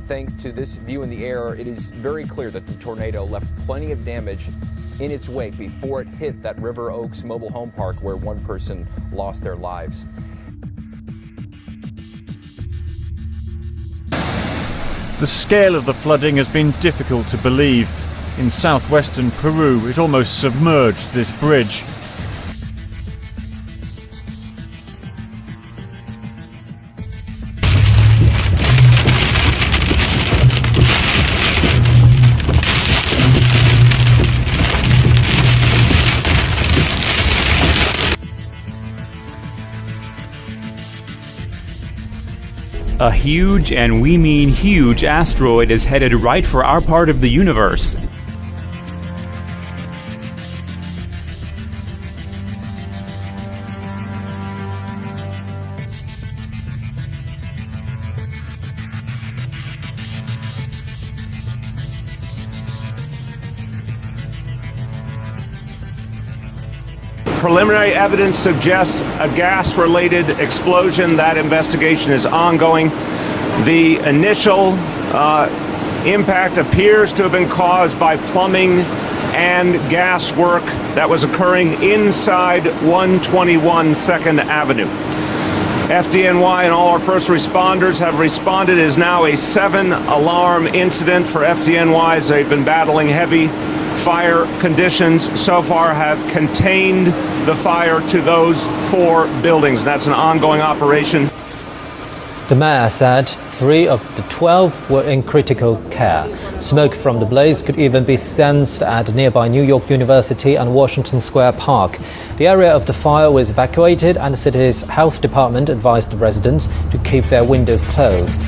And thanks to this view in the air, it is very clear that the tornado left plenty of damage in its wake before it hit that River Oaks mobile home park where one person lost their lives. The scale of the flooding has been difficult to believe. In southwestern Peru, it almost submerged this bridge. A huge, and we mean huge, asteroid is headed right for our part of the universe. Preliminary evidence suggests a gas-related explosion. That investigation is ongoing. The initial impact appears to have been caused by plumbing and gas work that was occurring inside 121 2nd Avenue. FDNY and all our first responders have responded. It is now a 7-alarm incident for FDNY as they've been battling heavy fire conditions. So far have contained the fire to those 4 buildings. That's an ongoing operation. The mayor said 3 of the 12 were in critical care. Smoke from the blaze could even be sensed at nearby New York University and Washington Square Park. The area of the fire was evacuated, and the city's health department advised the residents to keep their windows closed.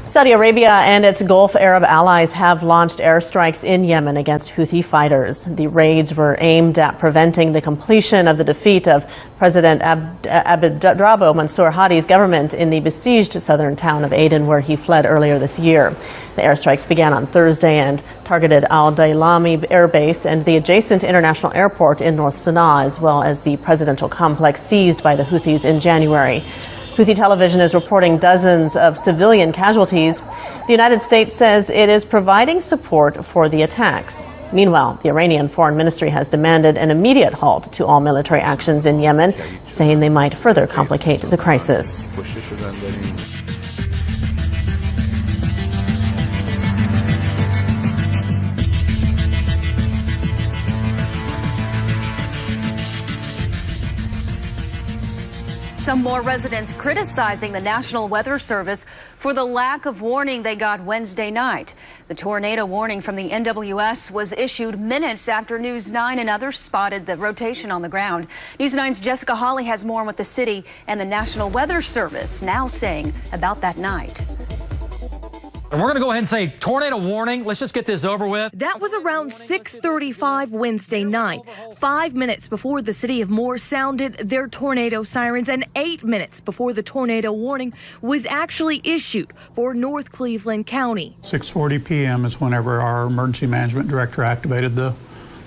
Saudi Arabia and its Gulf Arab allies have launched airstrikes in Yemen against Houthi fighters. The raids were aimed at preventing the completion of the defeat of President Abdrabbuh Mansur Hadi's government in the besieged southern town of Aden, where he fled earlier this year. The airstrikes began on Thursday and targeted Al Dailami Air Base and the adjacent international airport in North Sana'a, as well as the presidential complex seized by the Houthis in January. Houthi television is reporting dozens of civilian casualties. The United States says it is providing support for the attacks. Meanwhile, the Iranian Foreign Ministry has demanded an immediate halt to all military actions in Yemen, saying they might further complicate the crisis. Some more residents criticizing the National Weather Service for the lack of warning they got Wednesday night. The tornado warning from the NWS was issued minutes after News 9 and others spotted the rotation on the ground. News 9's Jessica Hawley has more on what the city and the National Weather Service now saying about that night. And we're going to go ahead and say tornado warning. Let's just get this over with. That was around 6:35 Wednesday night, 5 minutes before the city of Moore sounded their tornado sirens and 8 minutes before the tornado warning was actually issued for North Cleveland County. 6:40 p.m. is whenever our emergency management director activated the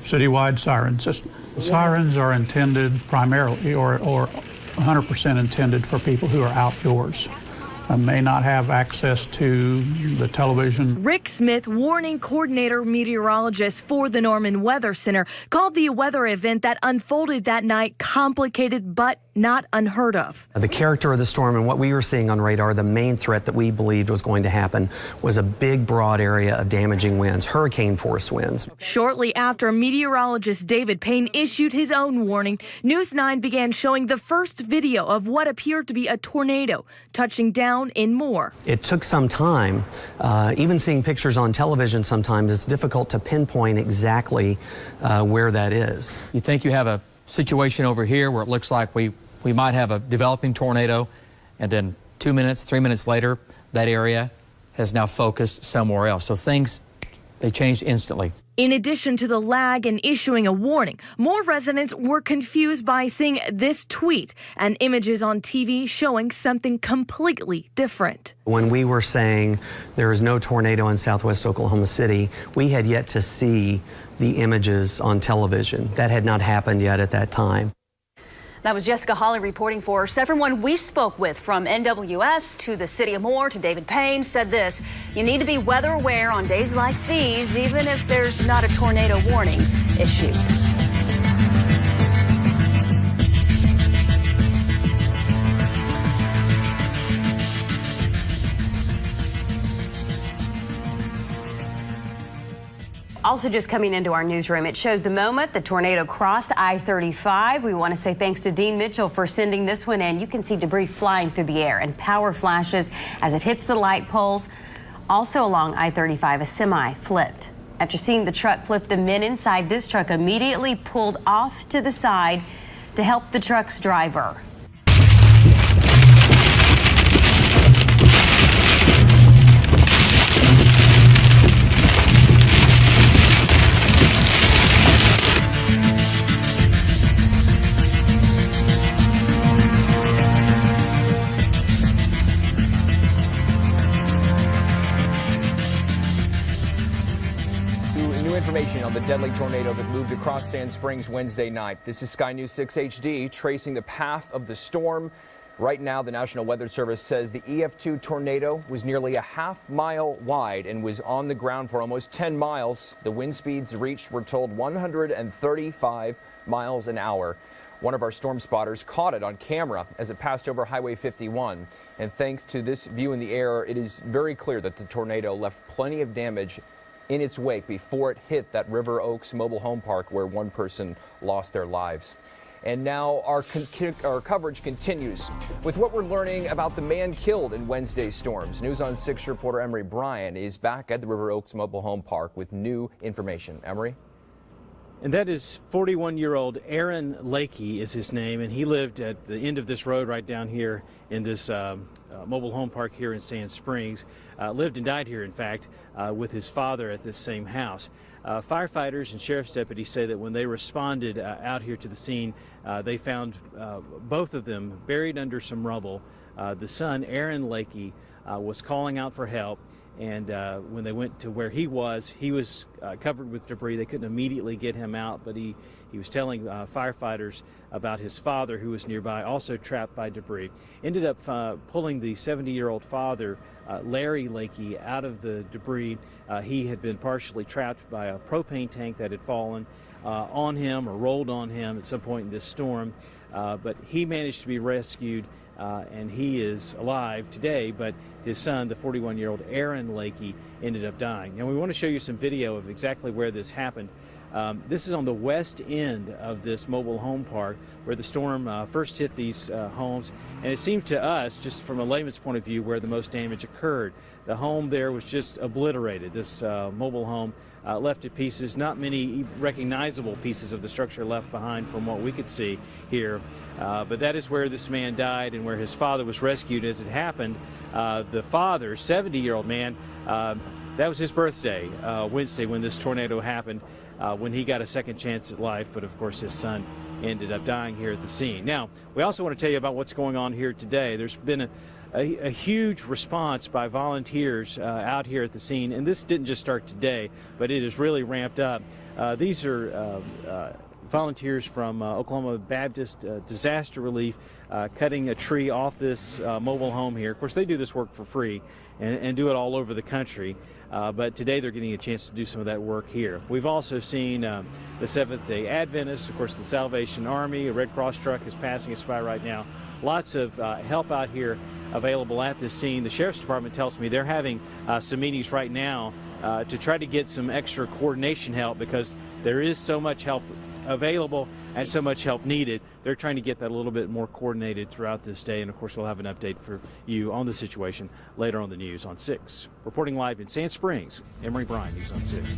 citywide siren system. The sirens are intended primarily or 100% intended for people who are outdoors. may not have access to the television. Rick Smith, warning coordinator meteorologist for the Norman Weather Center, called the weather event that unfolded that night complicated but not unheard of. The character of the storm and what we were seeing on radar, the main threat that we believed was going to happen was a big, broad area of damaging winds, hurricane force winds. Shortly after meteorologist David Payne issued his own warning, News 9 began showing the first video of what appeared to be a tornado touching down in Moore. It took some time. Even seeing pictures on television sometimes it's difficult to pinpoint exactly where that is. You think you have a situation over here where it looks like we might have a developing tornado, and then 2 minutes, 3 minutes later, that area has now focused somewhere else. So things, they changed instantly. In addition to the lag in issuing a warning, more residents were confused by seeing this tweet and images on TV showing something completely different. When we were saying there is no tornado in southwest Oklahoma City, we had yet to see the images on television. That had not happened yet at that time. That was Jessica Hawley reporting for us. Everyone we spoke with, from NWS to the City of Moore to David Payne, said this: you need to be weather aware on days like these, even if there's not a tornado warning issued. Also just coming into our newsroom, it shows the moment the tornado crossed I-35. We want to say thanks to Dean Mitchell for sending this one in. You can see debris flying through the air and power flashes as it hits the light poles. Also along I-35, a semi flipped. After seeing the truck flip, the men inside this truck immediately pulled off to the side to help the truck's driver. Information on the deadly tornado that moved across Sand Springs Wednesday night. This is Sky News 6 HD tracing the path of the storm. Right now, the National Weather Service says the EF2 tornado was nearly a half-mile wide and was on the ground for almost 10 miles. The wind speeds reached, we're told, 135 miles an hour. One of our storm spotters caught it on camera as it passed over Highway 51. And thanks to this view in the air, it is very clear that the tornado left plenty of damage in its wake before it hit that River Oaks mobile home park where one person lost their lives. And now our coverage continues with what we're learning about the man killed in Wednesday's storms. News on 6 reporter Emery Bryan is back at the River Oaks mobile home park with new information. Emery? And that is 41-year-old Aaron Lakey is his name, and he lived at the end of this road right down here in this mobile home park here in Sand Springs. Lived and died here, in fact, with his father at this same house. Firefighters and sheriff's deputies say that when they responded out here to the scene, they found both of them buried under some rubble. The son, Aaron Lakey, was calling out for help. And when they went to where he was covered with debris. They couldn't immediately get him out, but he was telling firefighters about his father, who was nearby, also trapped by debris. Ended up pulling the 70-year-old father, Larry Lakey, out of the debris. He had been partially trapped by a propane tank that had fallen on him or rolled on him at some point in this storm. But he managed to be rescued. And he is alive today, but his son, the 41-year-old Aaron Lakey, ended up dying. And we want to show you some video of exactly where this happened. This is on the west end of this mobile home park where the storm first hit these homes. And it seemed to us, just from a layman's point of view, where the most damage occurred. The home there was just obliterated. This mobile home left to pieces, not many recognizable pieces of the structure left behind from what we could see here. But that is where this man died and where his father was rescued. As it happened, the father, 70-year-old man, that was his birthday, Wednesday, when this tornado happened, when he got a second chance at life. But of course, his son ended up dying here at the scene. Now, we also want to tell you about what's going on here today. There's been a huge response by volunteers out here at the scene, and this didn't just start today, but it has really ramped up. These are volunteers from Oklahoma Baptist Disaster Relief cutting a tree off this mobile home here. Of course, they do this work for free and do it all over the country. But today they're getting a chance to do some of that work here. We've also seen the Seventh-day Adventists, of course, the Salvation Army. A Red Cross truck is passing us by right now. Lots of help out here available at this scene. The Sheriff's Department tells me they're having some meetings right now to try to get some extra coordination help because there is so much help available and so much help needed. They're trying to get that a little bit more coordinated throughout this day, and of course we'll have an update for you on the situation later on the news on 6. Reporting live in Sand Springs, Emery Bryan, News on 6.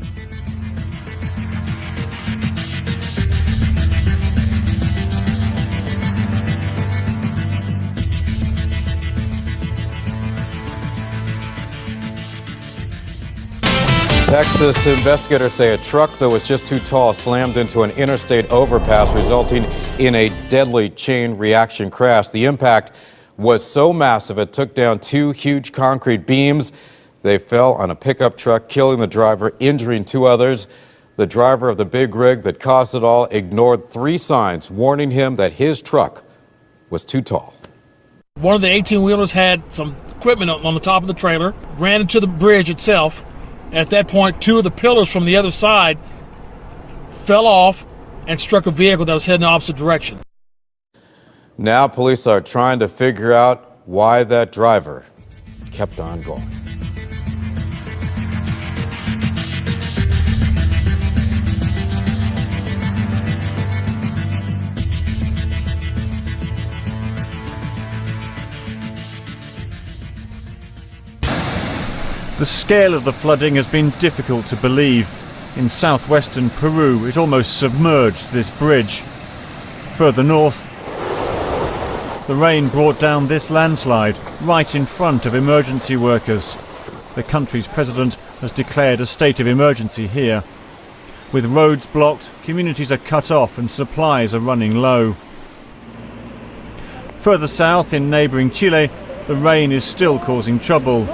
Texas investigators say a truck that was just too tall slammed into an interstate overpass, resulting in a deadly chain reaction crash. The impact was so massive it took down 2 huge concrete beams. They fell on a pickup truck, killing the driver, injuring 2 others. The driver of the big rig that caused it all ignored 3 signs warning him that his truck was too tall. One of the 18-wheelers had some equipment on the top of the trailer, ran into the bridge itself. At that point, 2 of the pillars from the other side fell off and struck a vehicle that was heading the opposite direction. Now police are trying to figure out why that driver kept on going. The scale of the flooding has been difficult to believe. In southwestern Peru, it almost submerged this bridge. Further north, the rain brought down this landslide right in front of emergency workers. The country's president has declared a state of emergency here. With roads blocked, communities are cut off and supplies are running low. Further south, in neighbouring Chile, the rain is still causing trouble.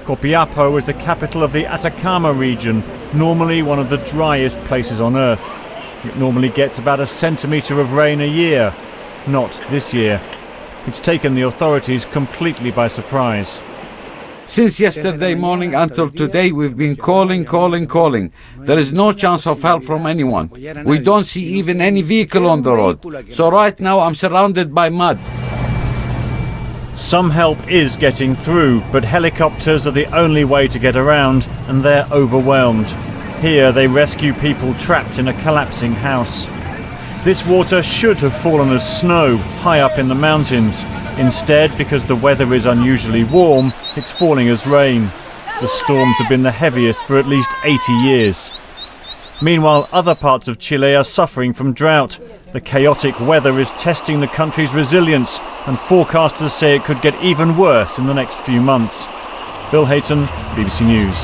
Copiapó is the capital of the Atacama region, normally one of the driest places on Earth. It normally gets about a centimetre of rain a year. Not this year. It's taken the authorities completely by surprise. Since yesterday morning until today, we've been calling. There is no chance of help from anyone. We don't see even any vehicle on the road. So right now I'm surrounded by mud. Some help is getting through, but helicopters are the only way to get around, and they're overwhelmed. Here they rescue people trapped in a collapsing house. This water should have fallen as snow high up in the mountains. Instead, because the weather is unusually warm, it's falling as rain. The storms have been the heaviest for at least 80 years. Meanwhile, other parts of Chile are suffering from drought. The chaotic weather is testing the country's resilience, and forecasters say it could get even worse in the next few months. Bill Hayton, BBC News.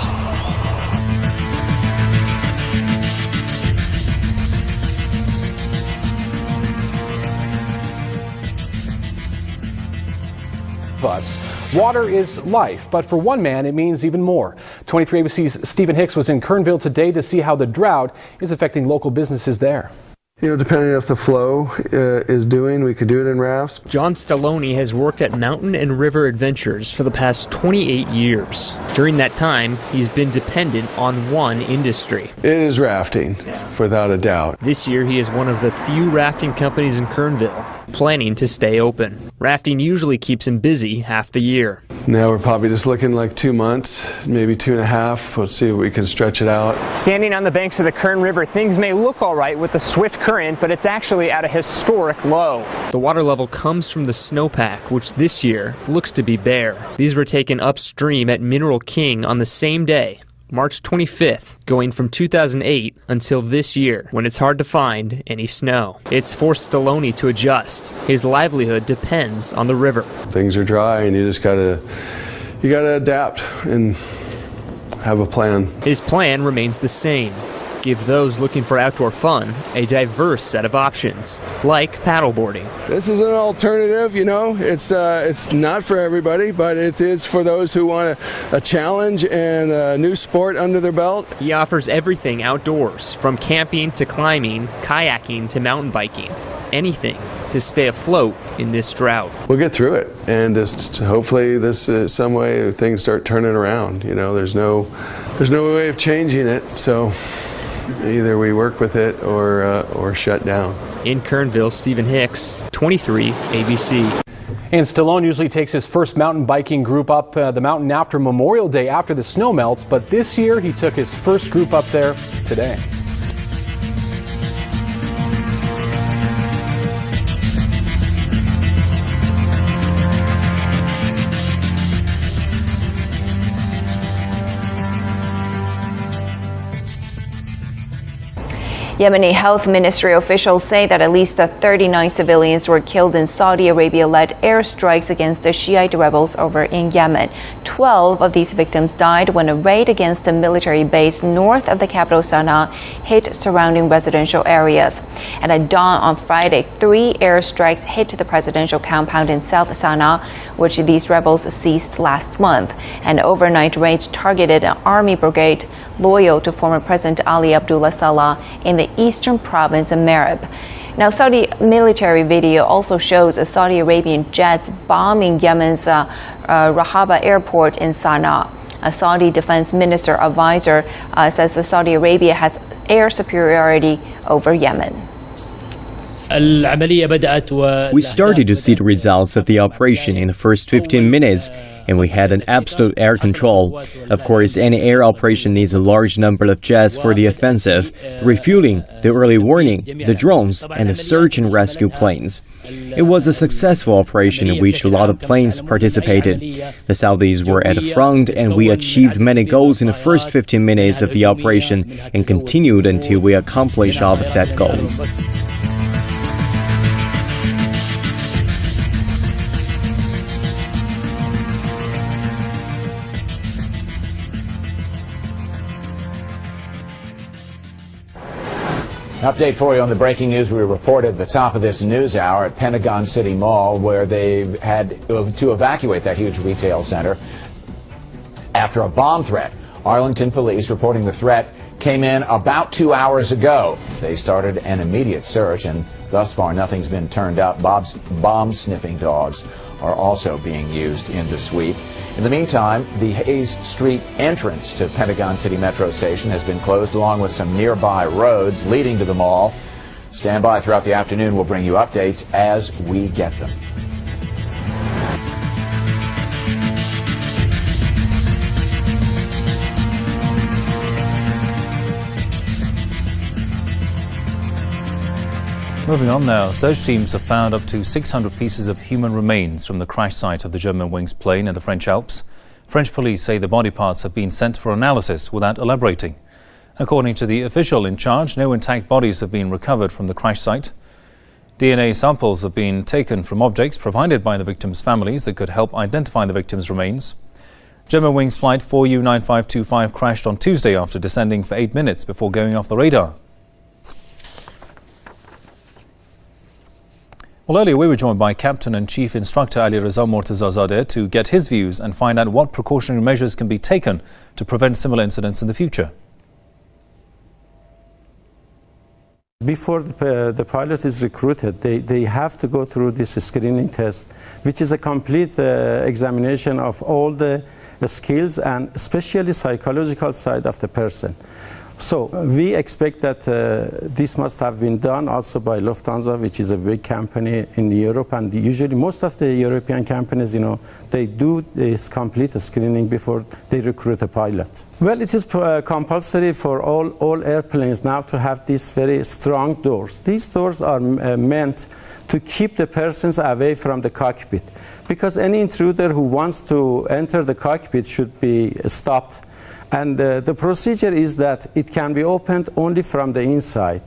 Us. Water is life, but for one man, it means even more. 23 ABC's Stephen Hicks was in Kernville today to see how the drought is affecting local businesses there. You know, depending on if the flow is doing, we could do it in rafts. John Stallone has worked at Mountain and River Adventures for the past 28 years. During that time, he's been dependent on one industry. It is rafting, without a doubt. This year, he is one of the few rafting companies in Kernville, planning to stay open. Rafting usually keeps him busy half the year. Now we're probably just looking like 2 months, maybe 2.5. We'll see if we can stretch it out. Standing on the banks of the Kern River, things may look all right with the swift current, but it's actually at a historic low. The water level comes from the snowpack, which this year looks to be bare. These were taken upstream at Mineral King on the same day, March 25th, going from 2008 until this year, when it's hard to find any snow. It's forced Stallone to adjust. His livelihood depends on the river. Things are dry, and you just gotta adapt and have a plan. His plan remains the same: give those looking for outdoor fun a diverse set of options, like paddleboarding. This is an alternative, you know. It's not for everybody, but it is for those who want a challenge and a new sport under their belt. He offers everything outdoors, from camping to climbing, kayaking to mountain biking. Anything to stay afloat in this drought. We'll get through it, and just hopefully this is some way things start turning around. You know, there's no way of changing it, so either we work with it or shut down. In Kernville, Stephen Hicks, 23 ABC. And Stallone usually takes his first mountain biking group up the mountain after Memorial Day, after the snow melts, but this year he took his first group up there today. Yemeni Health Ministry officials say that at least 39 civilians were killed in Saudi Arabia-led airstrikes against the Shiite rebels over in Yemen. 12 of these victims died when a raid against a military base north of the capital Sana'a hit surrounding residential areas. And at dawn on Friday, 3 airstrikes hit the presidential compound in South Sana'a, which these rebels seized last month. And overnight raids targeted an army brigade loyal to former President Ali Abdullah Saleh in the eastern province of Marib. Now, Saudi military video also shows Saudi Arabian jets bombing Yemen's Rahaba airport in Sana'a. A Saudi defense minister advisor says that Saudi Arabia has air superiority over Yemen. We started to see the results of the operation in the first 15 minutes, and we had an absolute air control. Of course, any air operation needs a large number of jets for the offensive, the refueling, the early warning, the drones, and the search and rescue planes. It was a successful operation in which a lot of planes participated. The Saudis were at the front, and we achieved many goals in the first 15 minutes of the operation and continued until we accomplished all the set goals. Update for you on the breaking news we reported at the top of this news hour at Pentagon City Mall, where they've had to evacuate that huge retail center after a bomb threat. Arlington police reporting the threat came in about 2 hours ago. They started an immediate search, and thus far nothing's been turned up. Bomb-sniffing dogs are also being used in the sweep. In the meantime, the Hayes Street entrance to Pentagon City Metro Station has been closed, along with some nearby roads leading to the mall. Stand by throughout the afternoon. We'll bring you updates as we get them. Moving on now, search teams have found up to 600 pieces of human remains from the crash site of the Germanwings plane in the French Alps. French police say the body parts have been sent for analysis without elaborating. According to the official in charge, no intact bodies have been recovered from the crash site. DNA samples have been taken from objects provided by the victims' families that could help identify the victims' remains. Germanwings flight 4U9525 crashed on Tuesday after descending for 8 minutes before going off the radar. Well, earlier we were joined by Captain and Chief Instructor Ali Reza Mortazazadeh to get his views and find out what precautionary measures can be taken to prevent similar incidents in the future. Before the pilot is recruited, they have to go through this screening test, which is a complete examination of all the skills and especially psychological side of the person. So we expect that this must have been done also by Lufthansa, which is a big company in Europe, and usually most of the European companies, they do this complete screening before they recruit a pilot. Well, it is compulsory for all airplanes now to have these very strong doors. These doors are meant to keep the persons away from the cockpit, because any intruder who wants to enter the cockpit should be stopped. And the procedure is that it can be opened only from the inside.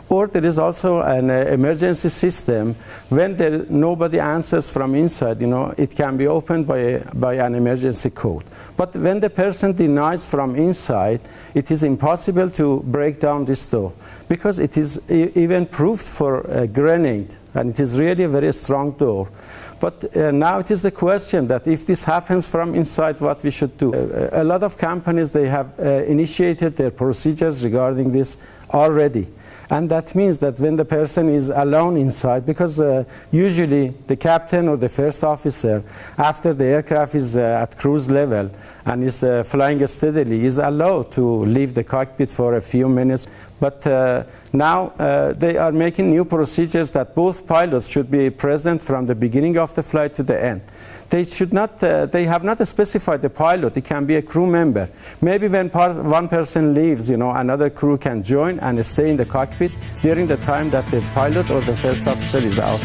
or there is also an emergency system. When nobody answers from inside, it can be opened by an emergency code. But when the person denies from inside, it is impossible to break down this door, because it is even proved for a grenade, and it is really a very strong door. But now it is the question that if this happens from inside, what we should do. A lot of companies, they have initiated their procedures regarding this already. And that means that when the person is alone inside, because usually the captain or the first officer, after the aircraft is at cruise level and is flying steadily, is allowed to leave the cockpit for a few minutes. But now they are making new procedures that both pilots should be present from the beginning of the flight to the end. They should not. They have not specified the pilot. It can be a crew member. Maybe when one person leaves, another crew can join and stay in the cockpit during the time that the pilot or the first officer is out.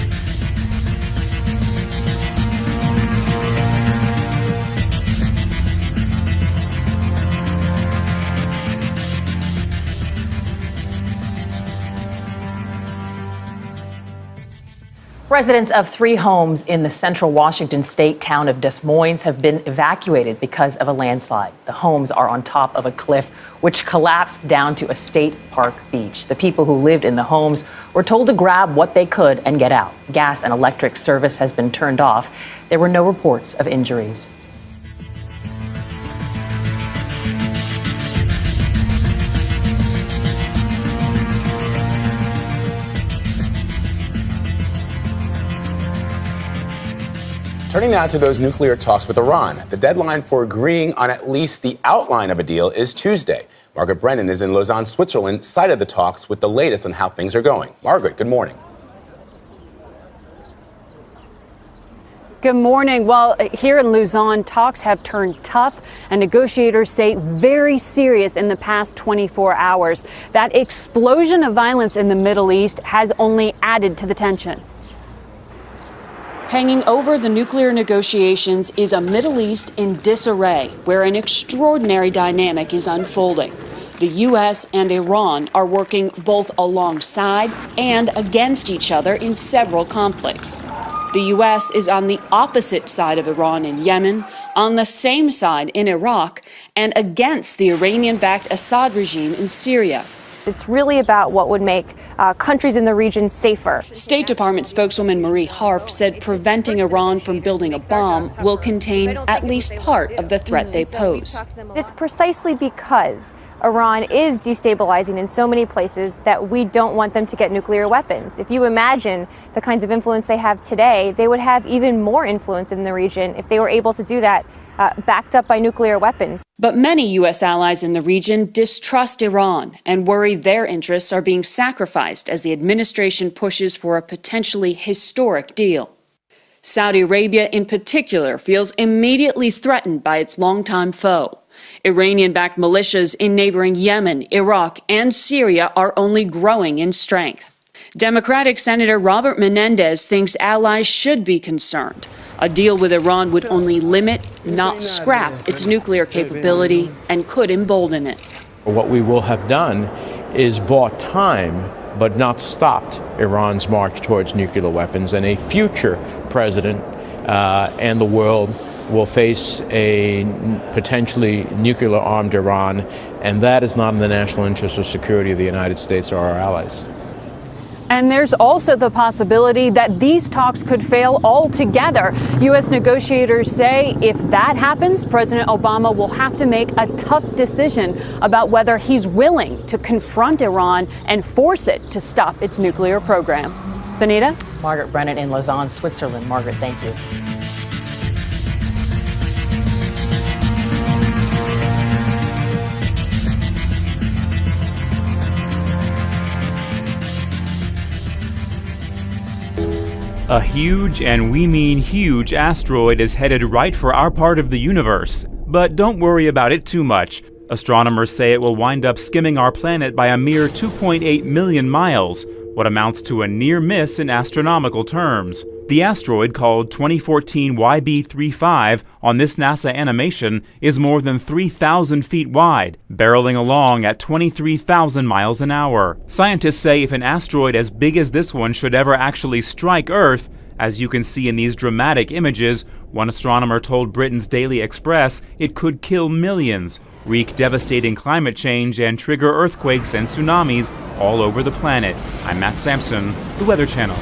Residents of 3 homes in the central Washington state town of Des Moines have been evacuated because of a landslide. The homes are on top of a cliff which collapsed down to a state park beach. The people who lived in the homes were told to grab what they could and get out. Gas and electric service has been turned off. There were no reports of injuries. Turning now to those nuclear talks with Iran. The deadline for agreeing on at least the outline of a deal is Tuesday. Margaret Brennan is in Lausanne, Switzerland, site of the talks with the latest on how things are going. Margaret, good morning. Good morning. Well, here in Lausanne, talks have turned tough, and negotiators say very serious in the past 24 hours. That explosion of violence in the Middle East has only added to the tension. Hanging over the nuclear negotiations is a Middle East in disarray, where an extraordinary dynamic is unfolding. The U.S. and Iran are working both alongside and against each other in several conflicts. The U.S. is on the opposite side of Iran in Yemen, on the same side in Iraq, and against the Iranian-backed Assad regime in Syria. It's really about what would make countries in the region safer. State Department spokeswoman Marie Harf said preventing Iran from building a bomb will contain at least part of the threat they pose. It's precisely because Iran is destabilizing in so many places that we don't want them to get nuclear weapons. If you imagine the kinds of influence they have today, they would have even more influence in the region if they were able to do that, backed up by nuclear weapons. But many U.S. allies in the region distrust Iran and worry their interests are being sacrificed as the administration pushes for a potentially historic deal. Saudi Arabia, in particular, feels immediately threatened by its longtime foe. Iranian-backed militias in neighboring Yemen, Iraq, and Syria are only growing in strength. Democratic Senator Robert Menendez thinks allies should be concerned. A deal with Iran would only limit, not scrap, its nuclear capability and could embolden it. What we will have done is bought time, but not stopped Iran's march towards nuclear weapons, and a future president and the world will face a potentially nuclear-armed Iran, and that is not in the national interest or security of the United States or our allies. And there's also the possibility that these talks could fail altogether. U.S. negotiators say if that happens, President Obama will have to make a tough decision about whether he's willing to confront Iran and force it to stop its nuclear program. Benita? Margaret Brennan in Lausanne, Switzerland. Margaret, thank you. A huge, and we mean huge, asteroid is headed right for our part of the universe. But don't worry about it too much. Astronomers say it will wind up skimming our planet by a mere 2.8 million miles, what amounts to a near miss in astronomical terms. The asteroid, called 2014 YB35 on this NASA animation, is more than 3,000 feet wide, barreling along at 23,000 miles an hour. Scientists say if an asteroid as big as this one should ever actually strike Earth, as you can see in these dramatic images, one astronomer told Britain's Daily Express it could kill millions, wreak devastating climate change, and trigger earthquakes and tsunamis all over the planet. I'm Matt Sampson, the Weather Channel.